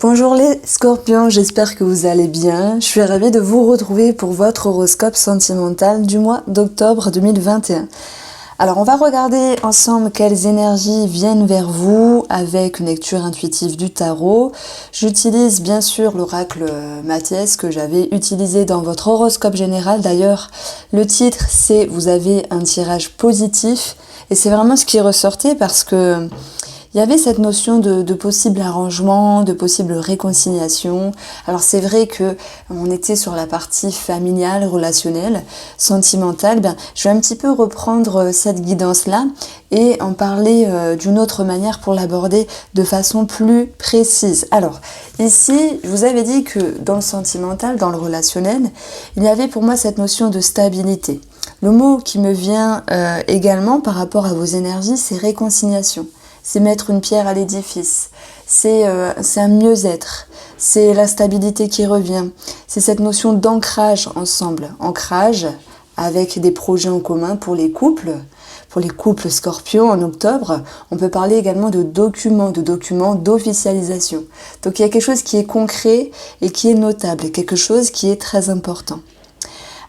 Bonjour les scorpions, j'espère que vous allez bien. Je suis ravie de vous retrouver pour votre horoscope sentimental du mois d'octobre 2021. Alors on va regarder ensemble quelles énergies viennent vers vous avec une lecture intuitive du tarot. J'utilise bien sûr l'oracle Mathias que j'avais utilisé dans votre horoscope général. D'ailleurs, le titre c'est « Vous avez un tirage positif » et c'est vraiment ce qui ressortait parce que il y avait cette notion de possible arrangement, de possible réconciliation. Alors c'est vrai que on était sur la partie familiale, relationnelle, sentimentale. Je vais un petit peu reprendre cette guidance-là et en parler d'une autre manière pour l'aborder de façon plus précise. Alors ici, je vous avais dit que dans le sentimental, dans le relationnel, il y avait pour moi cette notion de stabilité. Le mot qui me vient également par rapport à vos énergies, c'est réconciliation. C'est mettre une pierre à l'édifice, c'est un mieux-être, c'est la stabilité qui revient, c'est cette notion d'ancrage ensemble, ancrage avec des projets en commun pour les couples scorpions en octobre. On peut parler également de documents d'officialisation. Donc il y a quelque chose qui est concret et qui est notable, quelque chose qui est très important.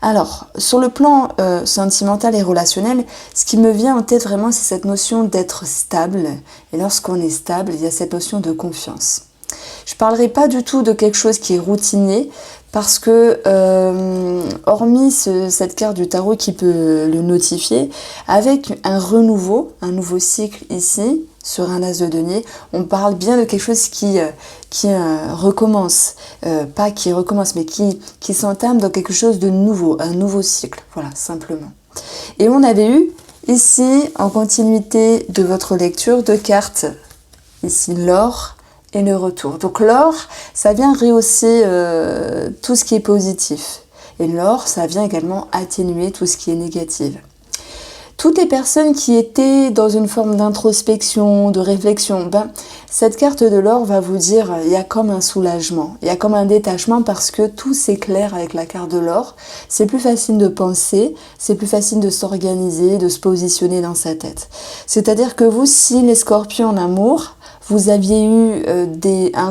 Alors, sur le plan sentimental et relationnel, ce qui me vient en tête vraiment, c'est cette notion d'être stable. Et lorsqu'on est stable, il y a cette notion de confiance. Je ne parlerai pas du tout de quelque chose qui est routinier, parce que, hormis cette carte du tarot qui peut le notifier, avec un renouveau, un nouveau cycle ici, sur un as de denier, on parle bien de quelque chose qui recommence, pas qui recommence, mais qui s'entame dans quelque chose de nouveau, un nouveau cycle, voilà, simplement. Et on avait eu ici, en continuité de votre lecture, deux cartes, ici l'or et le retour. Donc l'or, ça vient rehausser tout ce qui est positif, et l'or, ça vient également atténuer tout ce qui est négatif. Toutes les personnes qui étaient dans une forme d'introspection, de réflexion, cette carte de l'or va vous dire il y a comme un soulagement, il y a comme un détachement parce que tout s'éclaire avec la carte de l'or. C'est plus facile de penser, c'est plus facile de s'organiser, de se positionner dans sa tête. C'est-à-dire que vous, si les scorpions en amour, vous aviez eu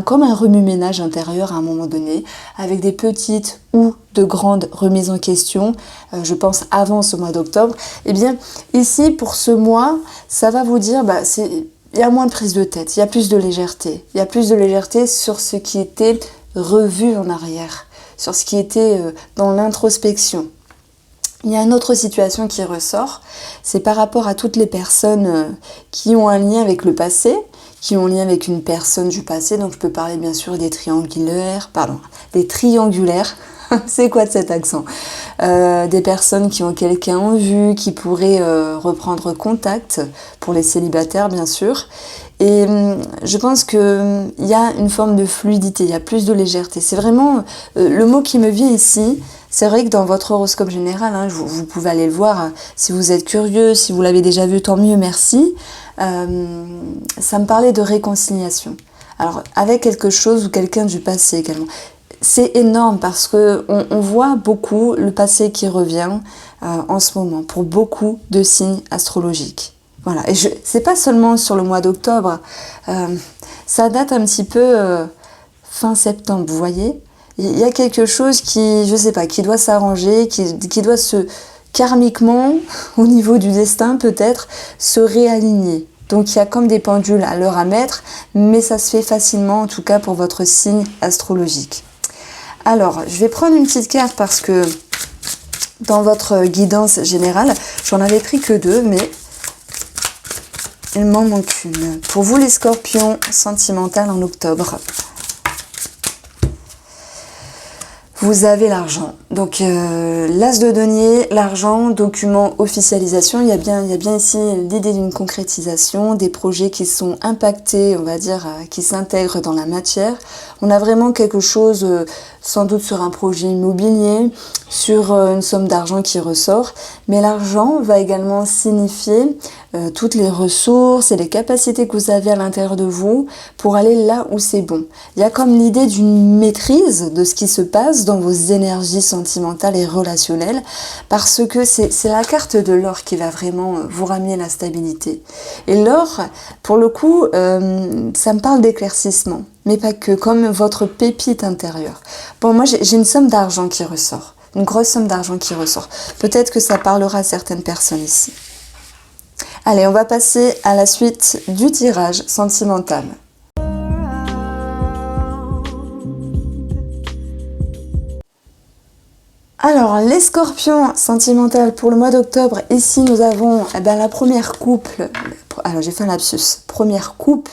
comme un remue-ménage intérieur à un moment donné, avec des petites ou de grandes remises en question, je pense avant ce mois d'octobre, eh bien ici pour ce mois, ça va vous dire, il y a moins de prise de tête, il y a plus de légèreté. Il y a plus de légèreté sur ce qui était revu en arrière, sur ce qui était dans l'introspection. Il y a une autre situation qui ressort, c'est par rapport à toutes les personnes qui ont un lien avec le passé, qui ont un lien avec une personne du passé, donc je peux parler bien sûr des triangulaires, c'est quoi de cet accent, des personnes qui ont quelqu'un en vue, qui pourraient reprendre contact, pour les célibataires bien sûr, et je pense qu'il y a une forme de fluidité, il y a plus de légèreté, c'est vraiment le mot qui me vient ici. C'est vrai que dans votre horoscope général, vous pouvez aller le voir, si vous êtes curieux, si vous l'avez déjà vu, tant mieux, merci. Ça me parlait de réconciliation. Alors, avec quelque chose ou quelqu'un du passé également. C'est énorme parce que on voit beaucoup le passé qui revient en ce moment pour beaucoup de signes astrologiques. Voilà, et c'est pas seulement sur le mois d'octobre, ça date un petit peu fin septembre, vous voyez. Il y a quelque chose qui, je sais pas, qui doit s'arranger, qui doit karmiquement, au niveau du destin peut-être, se réaligner. Donc il y a comme des pendules à l'heure à mettre, mais ça se fait facilement, en tout cas pour votre signe astrologique. Alors, je vais prendre une petite carte parce que dans votre guidance générale, j'en avais pris que deux, mais il m'en manque une. Pour vous les scorpions, sentimental en octobre. Vous avez l'argent. Donc l'as de denier, l'argent, document, officialisation. Il y a bien ici l'idée d'une concrétisation, des projets qui sont impactés, on va dire, qui s'intègrent dans la matière. On a vraiment quelque chose, sans doute sur un projet immobilier, sur une somme d'argent qui ressort. Mais l'argent va également signifier toutes les ressources et les capacités que vous avez à l'intérieur de vous pour aller là où c'est bon. Il y a comme l'idée d'une maîtrise de ce qui se passe dans dans vos énergies sentimentales et relationnelles, parce que c'est la carte de l'or qui va vraiment vous ramener la stabilité. Et l'or, pour le coup, ça me parle d'éclaircissement, mais pas que, comme votre pépite intérieure. Bon, moi j'ai une somme d'argent qui ressort, une grosse somme d'argent qui ressort. Peut-être que ça parlera à certaines personnes ici. Allez, on va passer à la suite du tirage sentimental. Alors, les scorpions sentimentales pour le mois d'octobre, ici nous avons la première couple, alors j'ai fait un lapsus, première coupe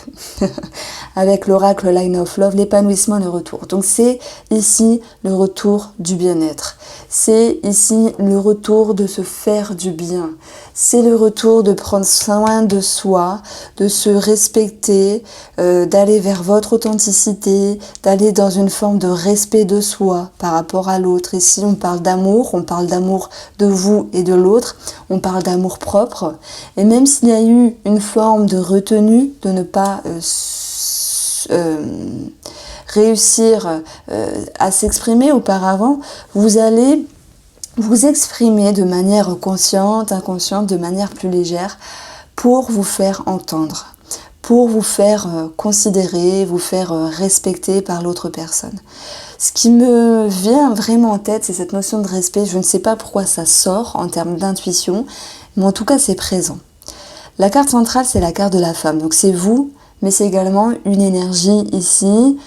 avec l'oracle Line of Love, l'épanouissement, le retour. Donc c'est ici le retour du bien-être, c'est ici le retour de se faire du bien, c'est le retour de prendre soin de soi, de se respecter, d'aller vers votre authenticité, d'aller dans une forme de respect de soi par rapport à l'autre. Ici on parle d'amour de vous et de l'autre, on parle d'amour propre, et même s'il y a eu une forme de retenue, de ne pas réussir à s'exprimer auparavant, vous allez vous exprimer de manière consciente, inconsciente, de manière plus légère, pour vous faire entendre, pour vous faire considérer, vous faire respecter par l'autre personne. Ce qui me vient vraiment en tête, c'est cette notion de respect. Je ne sais pas pourquoi ça sort en termes d'intuition, mais en tout cas c'est présent. La carte centrale, c'est la carte de la femme, donc c'est vous, mais c'est également une énergie ici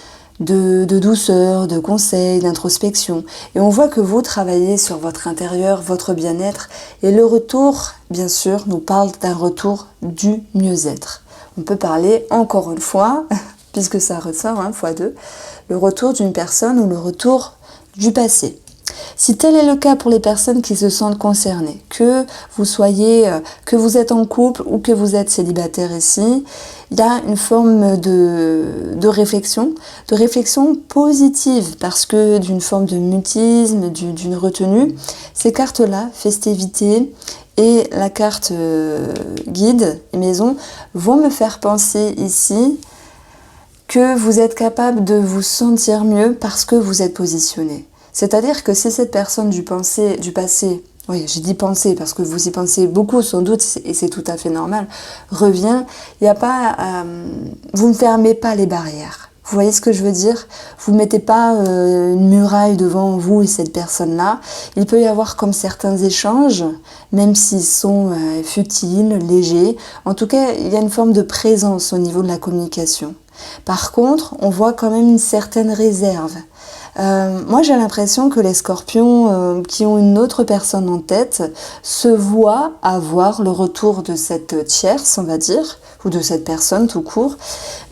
de douceur, de conseil, d'introspection. Et on voit que vous travaillez sur votre intérieur, votre bien-être, et le retour, bien sûr, nous parle d'un retour du mieux-être. On peut parler, encore une fois, puisque ça ressort, x2, le retour d'une personne ou le retour du passé. Si tel est le cas pour les personnes qui se sentent concernées, que vous êtes en couple ou que vous êtes célibataire ici, il y a une forme de réflexion positive, parce que d'une forme de mutisme, d'une retenue, ces cartes-là, festivité et la carte guide et maison, vont me faire penser ici que vous êtes capable de vous sentir mieux parce que vous êtes positionné. C'est-à-dire que si cette personne du passé, oui, j'ai dit penser parce que vous y pensez beaucoup sans doute, et c'est tout à fait normal, revient, il n'y a pas, vous ne fermez pas les barrières. Vous voyez ce que je veux dire? Vous ne mettez pas une muraille devant vous et cette personne-là. Il peut y avoir comme certains échanges, même s'ils sont futiles, légers. En tout cas, il y a une forme de présence au niveau de la communication. Par contre, on voit quand même une certaine réserve. Moi j'ai l'impression que les scorpions qui ont une autre personne en tête se voient avoir le retour de cette tierce, on va dire, ou de cette personne tout court,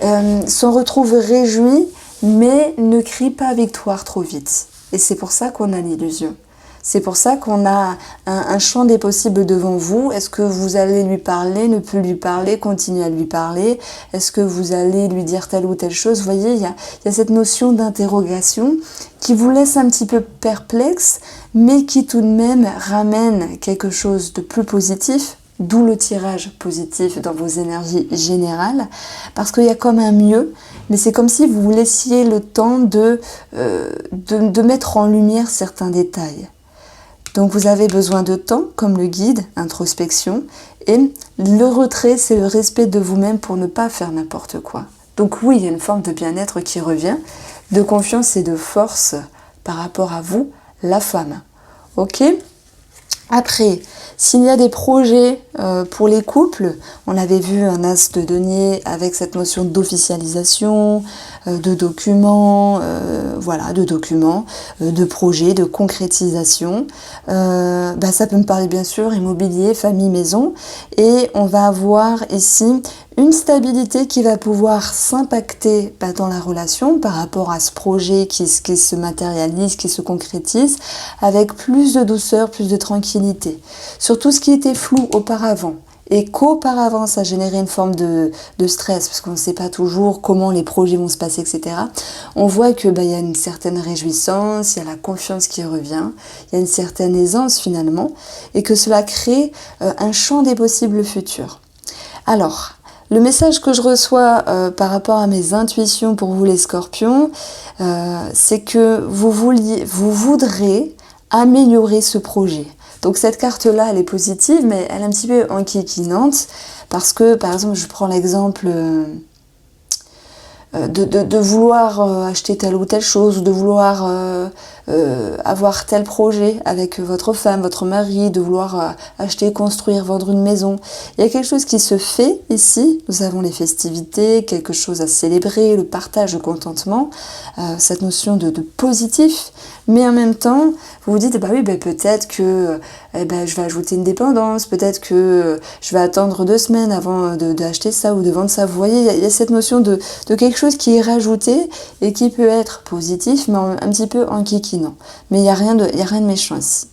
s'en retrouvent réjouis mais ne crient pas victoire trop vite. Et c'est pour ça qu'on a l'illusion. C'est pour ça qu'on a un champ des possibles devant vous. Est-ce que vous allez lui parler, ne plus lui parler, continuer à lui parler? Est-ce que vous allez lui dire telle ou telle chose? Vous voyez, il y a cette notion d'interrogation qui vous laisse un petit peu perplexe, mais qui tout de même ramène quelque chose de plus positif, d'où le tirage positif dans vos énergies générales, parce qu'il y a comme un mieux, mais c'est comme si vous vous laissiez le temps de mettre en lumière certains détails. Donc vous avez besoin de temps, comme le guide, introspection, et le retrait, c'est le respect de vous-même pour ne pas faire n'importe quoi. Donc oui, il y a une forme de bien-être qui revient, de confiance et de force par rapport à vous, la femme. Ok ? Après, s'il y a des projets pour les couples, on avait vu un as de denier avec cette notion d'officialisation, de documents, de projets, de concrétisation. Ça peut me parler bien sûr immobilier, famille, maison. Et on va avoir ici une stabilité qui va pouvoir s'impacter dans la relation par rapport à ce projet qui se matérialise, qui se concrétise, avec plus de douceur, plus de tranquillité. Sur tout ce qui était flou auparavant, et qu'auparavant ça générait une forme de stress, parce qu'on ne sait pas toujours comment les projets vont se passer, etc. On voit que y a une certaine réjouissance, il y a la confiance qui revient, il y a une certaine aisance finalement, et que cela crée un champ des possibles futurs. Alors, Le message que je reçois par rapport à mes intuitions pour vous les scorpions, c'est que vous voudrez améliorer ce projet. Donc cette carte-là, elle est positive, mais elle est un petit peu enquiquinante, parce que, par exemple, je prends l'exemple de vouloir acheter telle ou telle chose, ou de vouloir avoir tel projet avec votre femme, votre mari, de vouloir acheter, construire, vendre une maison. Il y a quelque chose qui se fait ici. Nous avons les festivités, quelque chose à célébrer, le partage, le contentement, cette notion de positif. Mais en même temps, vous vous dites, bah oui, bah peut-être que je vais ajouter une dépendance, peut-être que je vais attendre 2 semaines avant d'acheter ça ou de vendre ça. Vous voyez, il y a cette notion de quelque chose qui est rajouté et qui peut être positif, mais un petit peu enquiquinant. Mais il n'y a rien de méchant ici.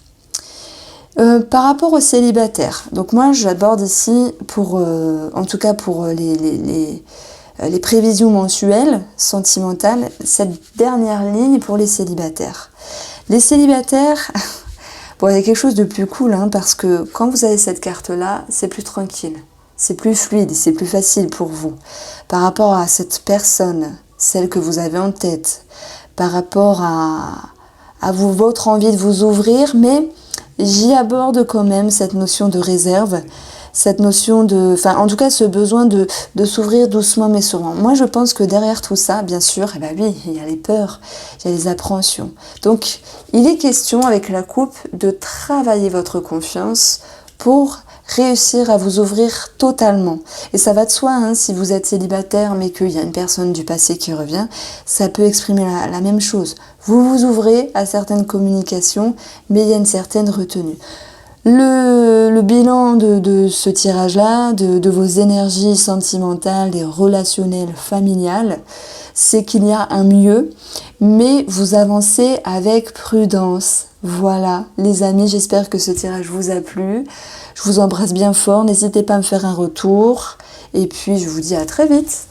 Par rapport aux célibataires, donc moi j'aborde ici, en tout cas pour les prévisions mensuelles, sentimentales, cette dernière ligne pour les célibataires. Les célibataires, bon, il y a quelque chose de plus cool, parce que quand vous avez cette carte-là, c'est plus tranquille, c'est plus fluide, c'est plus facile pour vous. Par rapport à cette personne, celle que vous avez en tête, par rapport à votre envie de vous ouvrir, mais j'y aborde quand même cette notion de réserve, cette notion en tout cas ce besoin de s'ouvrir doucement mais sûrement. Moi je pense que derrière tout ça, bien sûr, oui, il y a les peurs, il y a les appréhensions. Donc il est question avec la coupe de travailler votre confiance pour réussir à vous ouvrir totalement. Et ça va de soi, si vous êtes célibataire mais qu'il y a une personne du passé qui revient, ça peut exprimer la même chose. Vous vous ouvrez à certaines communications, mais il y a une certaine retenue. Le bilan de ce tirage-là, de vos énergies sentimentales et relationnelles familiales, c'est qu'il y a un mieux, mais vous avancez avec prudence. Voilà, les amis, j'espère que ce tirage vous a plu. Je vous embrasse bien fort, n'hésitez pas à me faire un retour. Et puis, je vous dis à très vite.